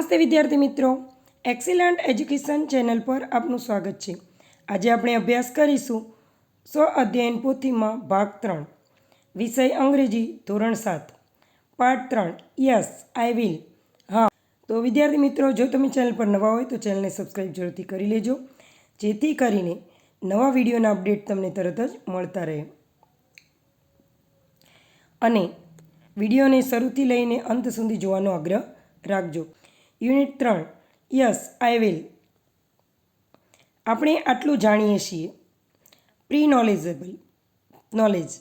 નમસ્તે વિદ્યાર્થી મિત્રો, એક્સિલન્ટ એજ્યુકેશન ચેનલ પર આપનું સ્વાગત છે। આજે આપણે અભ્યાસ કરીશું સ્વ અધ્યયન પોથીમાં ભાગ 3, વિષય અંગ્રેજી, ધોરણ 7, પાઠ 3, યસ આઈ વિલ, હા। તો વિદ્યાર્થી મિત્રો, જો તમે ચેનલ પર નવા હોય તો ચેનલને સબસ્ક્રાઈબ જરૂરથી કરી લેજો, જેથી કરીને નવા વિડીયોના અપડેટ તમને તરત જ મળતા રહે। અને વિડીયોને શરૂથી લઈને અંત સુધી જોવાનો આગ્રહ રાખજો। યુનિટ 3, યસ આઈ વિલ, આપણે આટલું જાણીએ છીએ। પ્રી નોલેજ,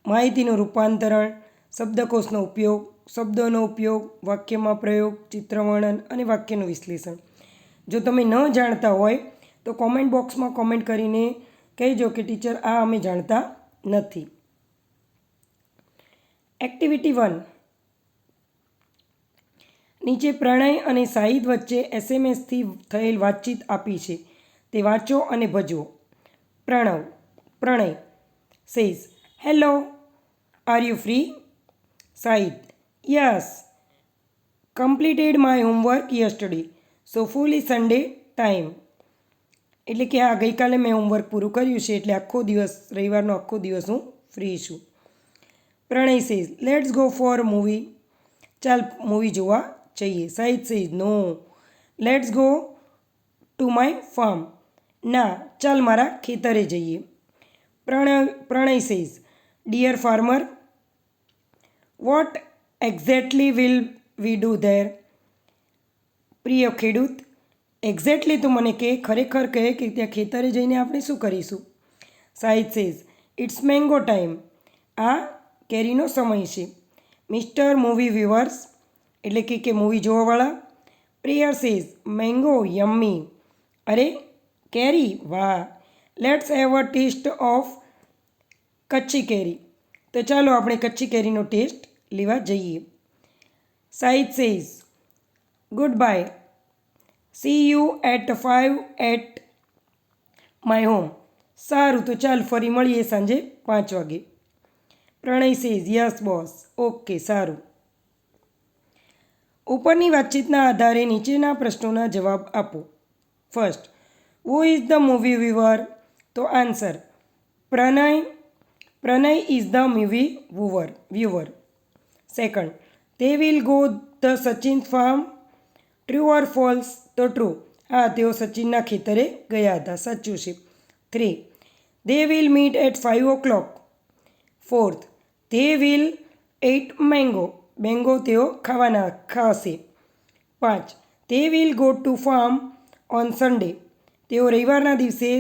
માહિતીનું રૂપાંતરણ, શબ્દકોશનો ઉપયોગ, શબ્દોનો ઉપયોગ, વાક્યમાં પ્રયોગ, ચિત્રવર્ણન અને વાક્યનું વિશ્લેષણ। જો તમે ન જાણતા હોય તો કોમેન્ટ બોક્સમાં કોમેન્ટ કરીને કહેજો કે ટીચર આ અમે જાણતા નથી। એક્ટિવિટી 1, નીચે પ્રણય અને શાહિદ વચ્ચે એસએમએસથી થયેલ વાતચીત આપી છે, તે વાંચો અને ભજવો। Pranay says, hello, are you free? Shahid, yes, completed my homework yesterday, so fully Sunday time, એટલે કે આ ગઈકાલે મેં હોમવર્ક પૂરું કર્યું છે, એટલે આખો દિવસ, રવિવારનો આખો દિવસ હું ફ્રી છું। Pranay says, let's go for movie, ચાલ મૂવી જોવા જઈએ। Shahid says, no, let's go to my farm, ના, ચાલ મારા ખેતરે જઈએ। Pranay says, dear farmer, what exactly will we do there? પ્રિય ખેડૂત, એક્ઝેક્ટલી તું મને કહે, ખરેખર કહે કે ત્યાં ખેતરે જઈને આપણે શું કરીશું? Shahid says, it's mango time, આ કેરીનો સમય છે। મિસ્ટર મૂવી વ્યુઅર્સ, એટલે કે મૂવી જોવાવાળા। પ્રિય સેઝ, મેંગો યમ્મી, અરે કેરી, વાહ, let's have a taste of Kachchhi keri, તો ચાલો આપણે કચ્છી કેરીનો ટેસ્ટ લેવા જઈએ। Shahid says, goodbye, see you at 5 at my home, સારું તો ચાલ ફરી મળીએ સાંજે 5 વાગે। Pranay says, yes boss, okay, સારું। ઉપરની વાતચીતના આધારે નીચેના પ્રશ્નોના જવાબ આપો। First, who is the movie viewer? તો answer, Pranay is the movie viewer. Second, they will go the Sachin farm, true or false? તો ટ્રુ, હા, તેઓ સચિનના ખેતરે ગયા હતા, સાચું છે। 3, they will meet at 5 o'clock. Fourth, they will eat mango તેઓ ખાશે। 5, they will go to farm on Sunday, તેઓ રવિવારના દિવસે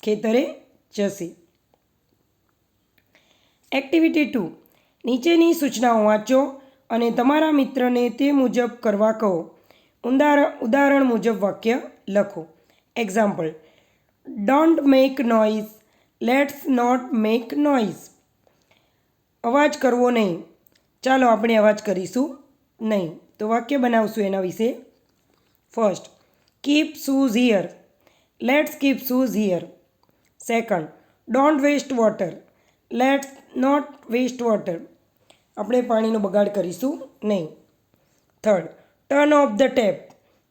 ખેતરે જશે। એક્ટિવિટી 2, નીચેની સૂચનાઓ વાંચો અને તમારા મિત્રને તે મુજબ કરવા કહો। ઉદાહરણ મુજબ વાક્ય લખો। Example, don't make noise, let's not make noise, અવાજ કરવો નહીં, ચાલો આપણે અવાજ કરીશું નહીં। તો વાક્ય બનાવશું એના વિશે। First, keep shoes here, let's keep shoes here. Second, don't waste water, let's not waste water, આપણે પાણીનો બગાડ કરીશું નહીં। Third, turn off the tap,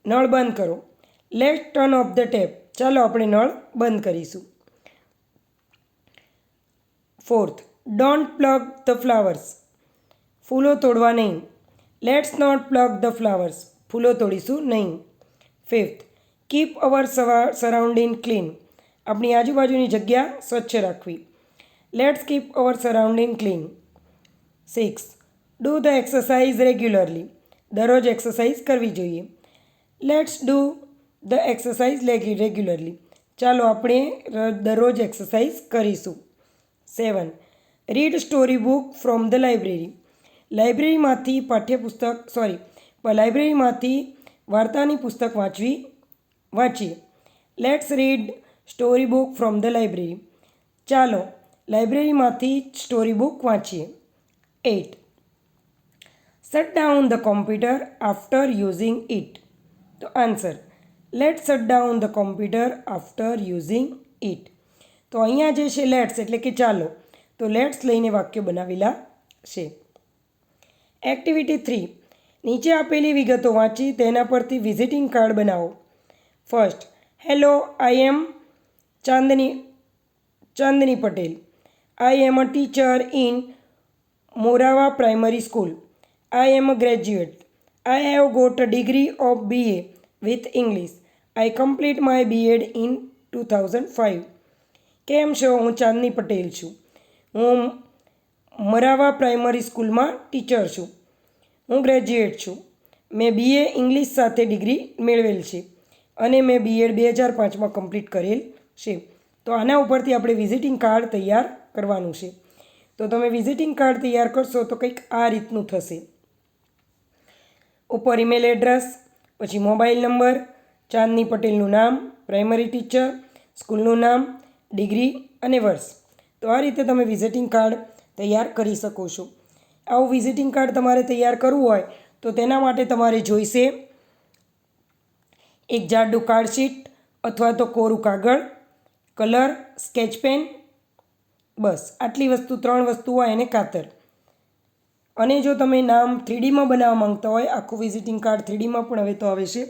નળ બંધ કરો, let's turn off the tap, ચાલો આપણે નળ બંધ કરીશું। Fourth, don't plug the flowers, ફૂલો તોડવા નહીં, let's not plug the flowers, ફૂલો તોડીશું નહીં। Fifth, keep our surrounding clean, આપણી આજુબાજુની જગ્યા સ્વચ્છ રાખવી, let's keep our surrounding clean. 6, do the exercise regularly, દરરોજ એક્સરસાઇઝ કરવી જોઈએ, let's do the exercise regularly, ચાલો આપણે દરરોજ એક્સરસાઇઝ કરીશું। 7, read story book from the library, લાઇબ્રેરીમાંથી વાર્તાની પુસ્તક વાંચીએ, let's read story book from the library, ચાલો લાઇબ્રેરીમાંથી સ્ટોરી બુક વાંચીએ। 8, shut down the computer after using it, તો answer, let's shut down the computer after using it, તો અહીંયા જે છે લેટ્સ એટલે કે ચાલો, તો લેટ્સ લઈને વાક્ય બનાવેલા છે। એક્ટિવિટી 3, નીચે આપેલી વિગતો વાંચી તેના પરથી વિઝિટિંગ કાર્ડ બનાવો. First, hello, I am Chandni Patel. I am a teacher in Morava primary school. I am a graduate. I have got a degree of BA with English. I complete my B.Ed in 2005. કેમ છો? હું ચાંદની પટેલ છું. હું મરાવા primary સ્કૂલમાં teacher છું. હું graduate છું. મેં BA ઇંગ્લિશ સાથે ડિગ્રી મેળવેલ છે અને મેં B.Ed 2005માં કમ્પ્લીટ કરેલ છે. તો આના ઉપરથી આપણે વિઝિટિંગ કાર્ડ તૈયાર કરવાનું છે. તો તમે વિઝિટિંગ કાર્ડ તૈયાર કરશો તો કંઈક આ રીતનું થશે. ઉપર ઈમેલ એડ્રેસ, પછી મોબાઈલ નંબર, ચાંદની પટેલનું નામ, પ્રાઇમરી ટીચર, સ્કૂલનું નામ, ડિગ્રી અને વર્ષ. તો આ રીતે તમે વિઝિટિંગ કાર્ડ તૈયાર કરી શકો છો. આવું વિઝિટિંગ કાર્ડ તમારે તૈયાર કરવું હોય તો તેના માટે તમારે જોઈશે એક જાડું કાર્ડશીટ અથવા તો કોરું કાગળ, કલર, સ્કેચ પેન, બસ આટલી વસ્તુ, 3 વસ્તુ હોય અને કાતર. અને જો તમે નામ 3Dમાં બનાવવા માંગતા હોય, આખું વિઝિટિંગ કાર્ડ 3Dમાં પણ હવે તો આવે છે,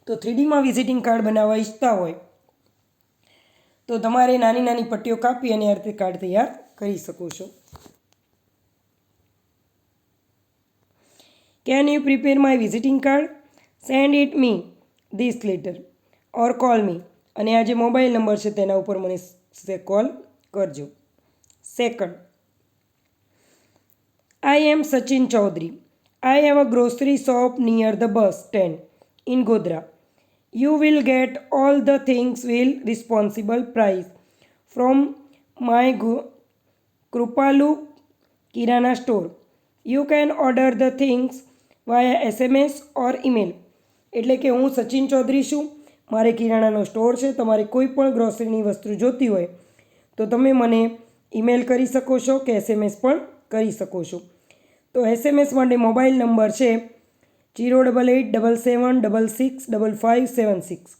તો 3Dમાં વિઝિટિંગ કાર્ડ બનાવવા ઈચ્છતા હોય તો તમારે નાની નાની પટ્ટીઓ કાપી અને આ રીતે કાર્ડ તૈયાર કરી શકો છો. Can you prepare my visiting card? Send it me this letter or call મી. અને આ જે મોબાઈલ નંબર છે તેના ઉપર મને કોલ કરજો. Second, I am Sachin Chaudhary. I have a grocery shop near the bus stand in Godhra. You will get all the things will responsible price from my Krupalu Kirana store. You can order the things via SMS or email. એટલે કે હું સચિન ચૌધરી છું, મારે કિરાણાનો store છે. તમારે કોઈ પણ ગ્રોસરીની વસ્તુ જોતી હોય તો તમે મને ઈમેલ કરી શકો છો કે SMS પણ કરી શકો છો. તો SMS માટે મોબાઈલ નંબર છે 08877765576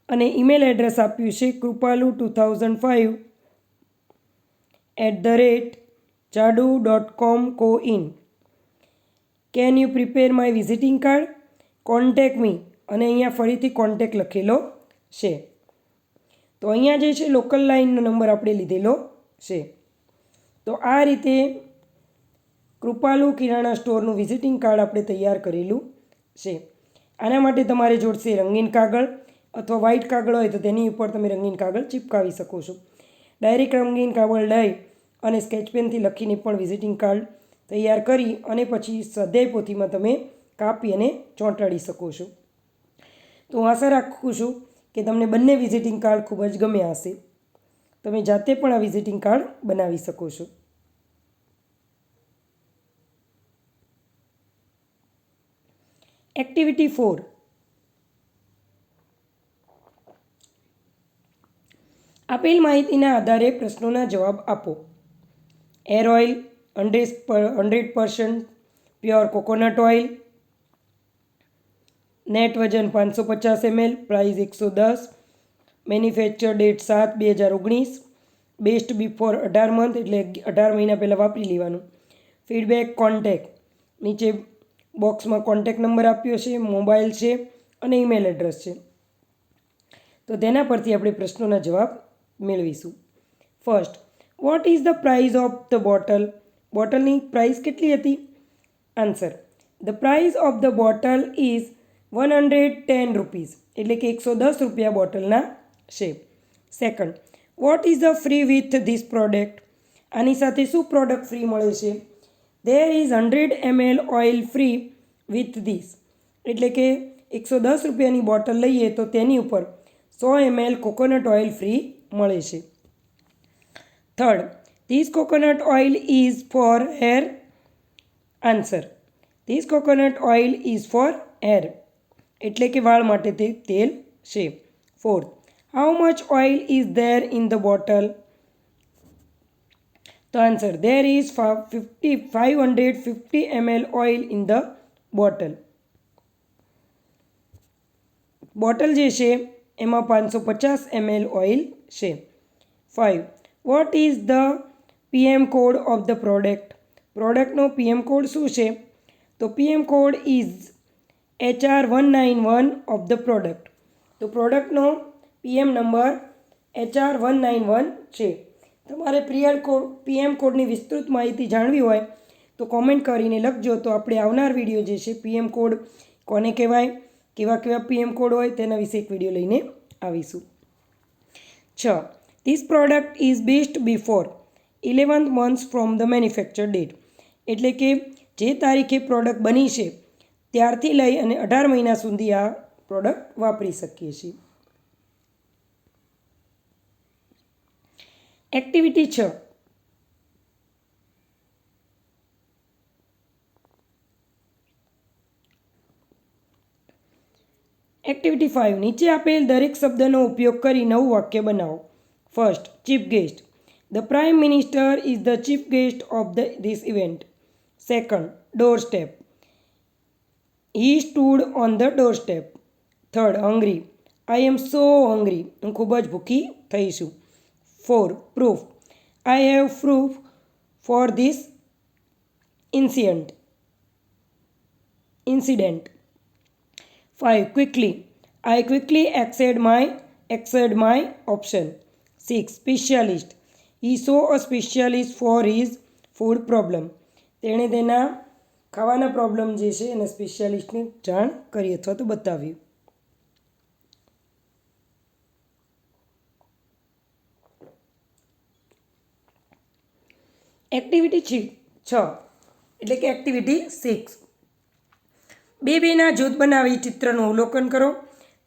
અને ઈમેલ એડ્રેસ આપ્યું છે krupalu2005@jadu.com.in. Can you prepare my visiting card? Contact me. અને અહીંયા ફરીથી કોન્ટેક્ટ લખેલો છે. તો અહીંયા જે છે લોકલ લાઇનનો નંબર આપણે લીધેલો છે. તો આ રીતે કૃપાલુ કિરાણા સ્ટોરનું વિઝિટિંગ કાર્ડ આપણે તૈયાર કરેલું છે. આના માટે તમારે જોડશે રંગીન કાગળ અથવા વ્હાઇટ કાગળ હોય તો તેની ઉપર તમે રંગીન કાગળ ચિપકાવી શકો છો. ડાયરેક્ટ રંગીન કાગળ લઈ અને સ્કેચ પેનથી લખીને પણ વિઝિટિંગ કાર્ડ તૈયાર કરી અને પછી સ્વાધ્યાય પોથીમાં તમે કાપી અને ચોંટાડી શકો છો. તો હું આશા રાખું છું કે તમને બંને વિઝિટિંગ કાર્ડ ખૂબ જ ગમ્યા હશે. તમે જાતે પણ આ વિઝિટિંગ કાર્ડ બનાવી શકો છો. એક્ટિવિટી 4. આપેલ માહિતીના આધારે પ્રશ્નોના જવાબ આપો. Air oil 100% pure coconut oil. Net વજન 550 ml. Price 110. Manufacture date 7/2019. Best before 18 month એટલે 18 મહિના પહેલાં વાપરી લેવાનું. Feedback, contact. નીચે બોક્સમાં કોન્ટેક્ટ નંબર આપ્યો છે, મોબાઈલ છે અને ઈમેલ એડ્રેસ છે. તો તેના પરથી આપણે પ્રશ્નોના જવાબ મેળવીશું. First, what is the price of the bottle? બોટલની પ્રાઇસ કેટલી હતી? Answer, the price of the bottle is 110 rupees એટલે કે 110 રૂપિયા બોટલના છે. Second, what is the free with this product? આની સાથે શું પ્રોડક્ટ ફ્રી મળે છે? There is 100 ml oil free with this એટલે કે 110 રૂપિયાની બોટલ લઈએ તો તેની ઉપર 100 ml કોકોનટ ઓઇલ ફ્રી મળે છે. Third, this coconut oil is for hair? Answer, this coconut oil is for hair એટલે કે વાળ માટે તે તેલ છે. Fourth, how much oil is there in the bottle? તો answer, there is 550 ml oil in the bottle. Bottle જે છે એમાં 550 ml ઓઇલ છે. 5, what is the PM code of the product? પ્રોડક્ટનો પીએમ કોડ શું છે? તો PM code is HR191 of the product. તો પ્રોડક્ટનો પીએમ નંબર HR191 છે. તમારે પીએમ કોડની વિસ્તૃત માહિતી જાણવી હોય તો કોમેન્ટ કરીને લખજો. તો આપણે આવનાર વિડીયો જે છે પીએમ કોડ કોને કહેવાય, કેવા કેવા પીએમ કોડ હોય તેના વિશે એક વિડીયો લઈને આવીશું. 6. This product is best before 11th months from the manufacture date. એટલે કે જે તારીખે પ્રોડક્ટ બની છે ત્યારથી લઈ અને 18 મહિના સુધી આ પ્રોડક્ટ વાપરી શકીએ છીએ. એક્ટિવિટી 6. એક્ટિવિટી 5. નીચે આપેલ દરેક શબ્દનો ઉપયોગ કરી નવું વાક્ય બનાવો. First, chief guest. The prime minister is the chief guest of this event. Second, door step. He stood on the door step. Third, hungry. I am so hungry. હું ખૂબ જ ભૂખી થઈ છું. 4. Proof. I have proof for this incident. 5. Quickly. I quickly accepted my option. 6. Specialist. He saw a specialist for his food problem. તેણે તેના ખાવાના problem જે છે એને સ્પેશિયાલિસ્ટની જાણ કરી અથવા તો બતાવ્યું. એક્ટિવિટી 6 એટલે કે એક્ટિવિટી 6. બેના જૂથ બનાવી ચિત્રનું અવલોકન કરો.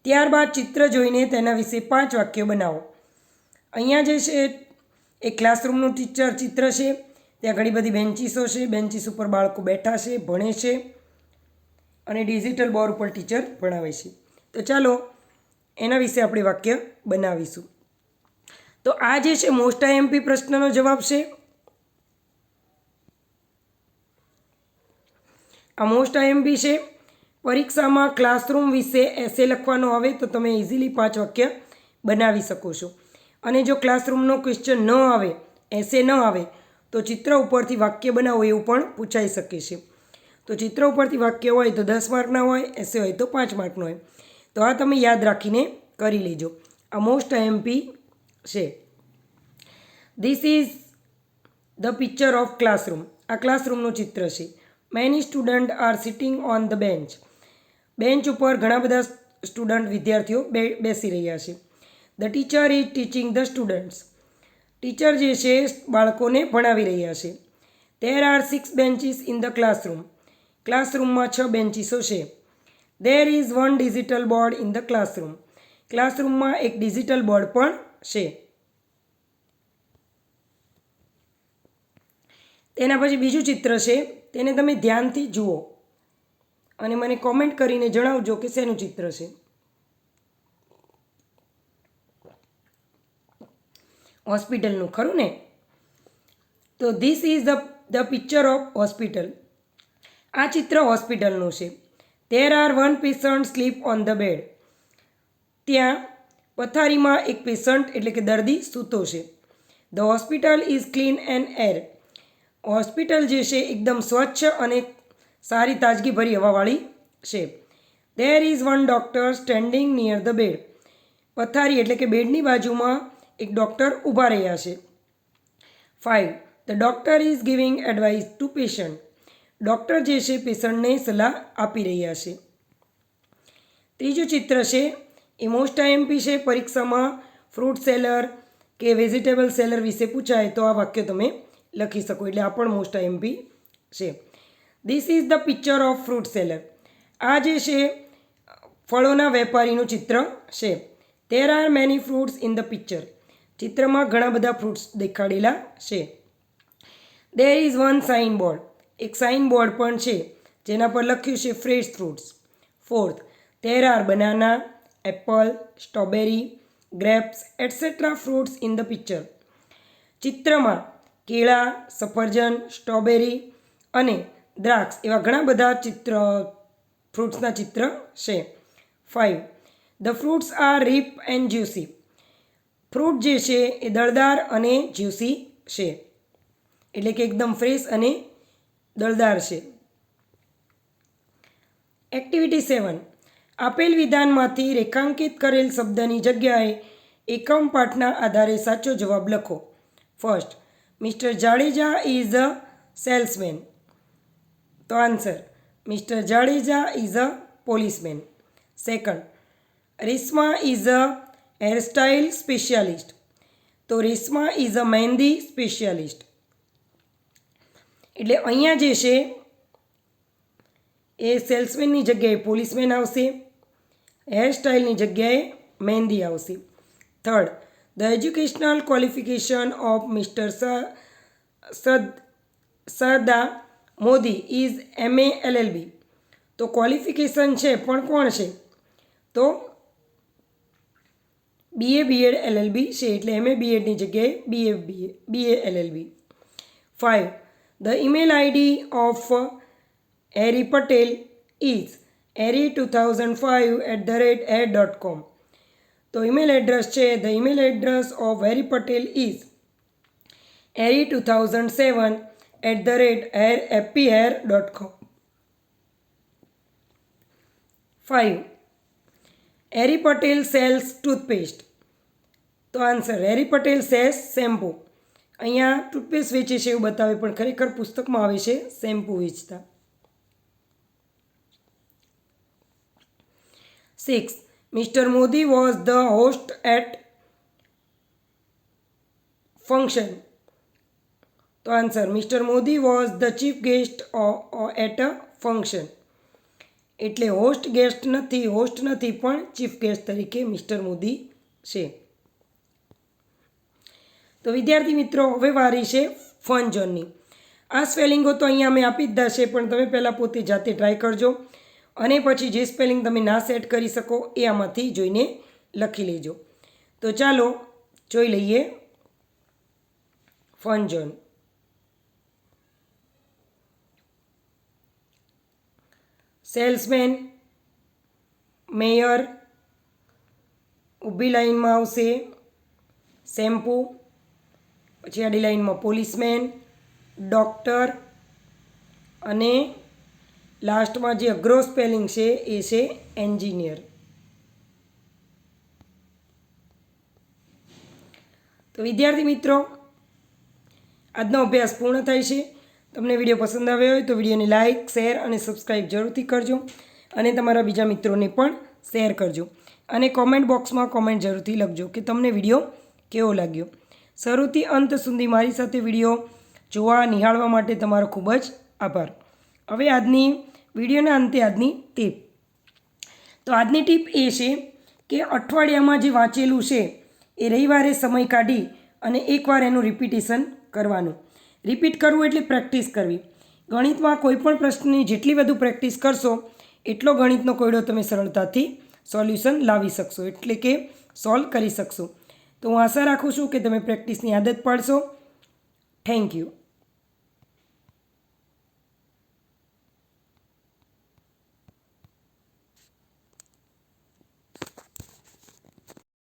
ત્યારબાદ ચિત્ર જોઈને તેના વિશે 5 વાક્યો બનાવો. અહીંયા જે છે એ ક્લાસરૂમનું ચિત્ર છે. ત્યાં ઘણી બધી બેન્ચીસો છે. બેન્ચીસ ઉપર બાળકો બેઠા છે, ભણે છે અને ડિજિટલ બોર્ડ ઉપર ટીચર ભણાવે છે. તો ચાલો એના વિશે આપણે વાક્ય બનાવીશું. તો આ જે છે મોસ્ટ આઈએમપી પ્રશ્નનો જવાબ છે. આ મોસ્ટ આઈએમપી છે. પરીક્ષામાં ક્લાસરૂમ વિશે એસે લખવાનો આવે તો તમે ઇઝીલી 5 વાક્ય બનાવી શકો છો. અને જો ક્લાસરૂમનો ક્વેશ્ચન ન આવે, એસે ન આવે તો ચિત્ર ઉપરથી વાક્ય બનાવો એવું પણ પૂછાઈ શકે છે. તો ચિત્ર ઉપરથી વાક્ય હોય તો 10 માર્કના હોય, એસે હોય તો 5 માર્કનો હોય. તો આ તમે યાદ રાખીને કરી લેજો. આ મોસ્ટ આઈએમપી છે. This is the picture of classroom. આ ક્લાસરૂમનું ચિત્ર છે. Many student are sitting on the bench. Bench ઉપર ઘણા બધા સ્ટુડન્ટ વિદ્યાર્થીઓ બેસી રહ્યા છે. The teacher is teaching the students. Teacher જે છે બાળકોને ભણાવી રહ્યા છે. There are 6 benches in the classroom. ક્લાસરૂમમાં 6 બેન્ચીસો છે. There is 1 digital board in the classroom. ક્લાસરૂમમાં એક ડિજિટલ બોર્ડ પણ છે. તેના પછી બીજું ચિત્ર છે, તેને તમે ધ્યાનથી જુઓ અને મને કોમેન્ટ કરીને જણાવજો કે શેનું ચિત્ર છે. હોસ્પિટલનું, ખરું ને? તો this is the picture of hospital. આ ચિત્ર હોસ્પિટલનું છે. There are 1 patient sleep on the bed. ત્યાં પથારીમાં એક પેશન્ટ એટલે કે દર્દી સૂતો છે. The hospital is clean and air. Hospital જે છે એકદમ સ્વચ્છ અને સારી તાજગીભરી હવાવાળી છે. There is 1 doctor standing near the bed. પથારી એટલે કે બેડની બાજુમાં એક ડૉક્ટર ઊભા રહ્યા છે. 5. The doctor is giving advice to patient. Doctor જે છે પેશન્ટને સલાહ આપી રહ્યા છે. ત્રીજું ચિત્ર છે એ મોસ્ટ આઈએમપી છે. પરીક્ષામાં ફ્રૂટ સેલર કે વેજીટેબલ સેલર વિશે પૂછાય તો આ વાક્ય તમે લખી શકો. એટલે આ પણ મોસ્ટ આઈએમપી છે. This is the picture of fruit seller. આ જે છે ફળોના વેપારીનું ચિત્ર છે. There are many fruits in the picture. ચિત્રમાં ઘણા બધા ફ્રૂટ્સ દેખાડેલા છે. There is 1 sign board. એક સાઇન બોર્ડ પણ છે જેના પર લખ્યું છે fresh fruits. 4th, there are banana, apple, strawberry, grapes etcetera fruits in the picture. ચિત્રમાં કેળા, સફરજન, સ્ટ્રોબેરી અને દ્રાક્ષ એવા ઘણા બધા ફ્રૂટ્સના ચિત્ર છે. 5. The fruits are ripe and juicy. Fruit જે છે એ દળદાર અને જ્યુસી છે એટલે કે એકદમ ફ્રેશ અને દળદાર છે. એક્ટિવિટી 7. આપેલ વિધાનમાંથી રેખાંકિત કરેલ શબ્દની જગ્યાએ એકમ પાઠના આધારે સાચો જવાબ લખો. First, mister Jadeja is a salesman. તો answer, mister Jadeja is a policeman. Second, Reshma is a hairstyle specialist. તો Reshma is a mehndi specialist. એટલે અહીંયા જે છે એ સેલ્સમેનની જગ્યાએ પોલીસમેન આવશે, હેરસ્ટાઇલની જગ્યાએ મહેંદી આવશે. Third, the educational qualification of mister Sarda Modi is MA LLB. તો ક્વોલિફિકેશન છે પણ કોણ છે? તો BA BEd LLB છે, એટલે MA BEdની જગ્યાએ BA LLB. 5. The email ID of Harry Patel is harry2005@air.com. તો ઈમેલ એડ્રેસ છે, the email address of Harry Patel is harry2007@happyhair.com. 5. Harry Patel sells toothpaste. તો answer, Harry Patel sells shampoo. અહીંયા ટૂથપેસ્ટ વેચે છે એવું બતાવે, પણ ખરેખર પુસ્તકમાં આવે છે શેમ્પૂ વેચતા. 6. Mister Modi was the host at function. તો answer, mister Modi was the chief guest at a function. એટલે હોસ્ટ નથી પણ ચીફ ગેસ્ટ તરીકે મિસ્ટર મોદી છે. તો વિદ્યાર્થી મિત્રો, હવે વારી છે ફન ઝોનની. આ સ્પેલિંગો તો અહીંયા મેં આપી જ દાશે, પણ તમે પહેલાં પોતે જાતે ટ્રાય કરજો અને પછી જે સ્પેલિંગ તમે ના સેટ કરી શકો એ આમાંથી જોઈને લખી લેજો. તો ચાલો જોઈ લઈએ ફન ઝોન. સેલ્સમેન, મેયર, ઊભી લાઈનમાં આવશે શેમ્પૂ, પછી આડી લાઈનમાં પોલીસમેન, ડૉક્ટર અને લાસ્ટમાં જે અઘરો સ્પેલિંગ છે એ છે એન્જિનિયર. તો વિદ્યાર્થી મિત્રો, આજનો અભ્યાસ પૂર્ણ થાય છે. તમને વિડીયો પસંદ આવ્યો હોય તો વિડીયોને લાઇક, શેર અને સબસ્ક્રાઈબ જરૂરથી કરજો અને તમારા બીજા મિત્રોને પણ શેર કરજો. અને કોમેન્ટ બોક્સમાં કોમેન્ટ જરૂરથી લખજો કે તમને વિડીયો કેવો લાગ્યો. શરૂથી અંત સુધી મારી સાથે વિડીયો જોવા નિહાળવા માટે તમારો ખૂબ જ આભાર. હવે આજની વિડીયોના અંતે આજની ટીપ. તો આજની ટીપ એ છે કે અઠવાડિયામાં જે વાંચેલું છે એ રવિવારે સમય કાઢી અને એકવાર એનું રિપીટેશન કરવાનું. રિપીટ કરવું એટલે પ્રેક્ટિસ કરવી. ગણિતમાં કોઈપણ પ્રશ્નની જેટલી વધુ પ્રેક્ટિસ કરશો એટલો ગણિતનો કોયડો તમે સરળતાથી સોલ્યુશન લાવી શકશો, એટલે કે સોલ્વ કરી શકશો. તો હું આશા રાખું છું કે તમે પ્રેક્ટિસની આદત પાડશો. Thank you.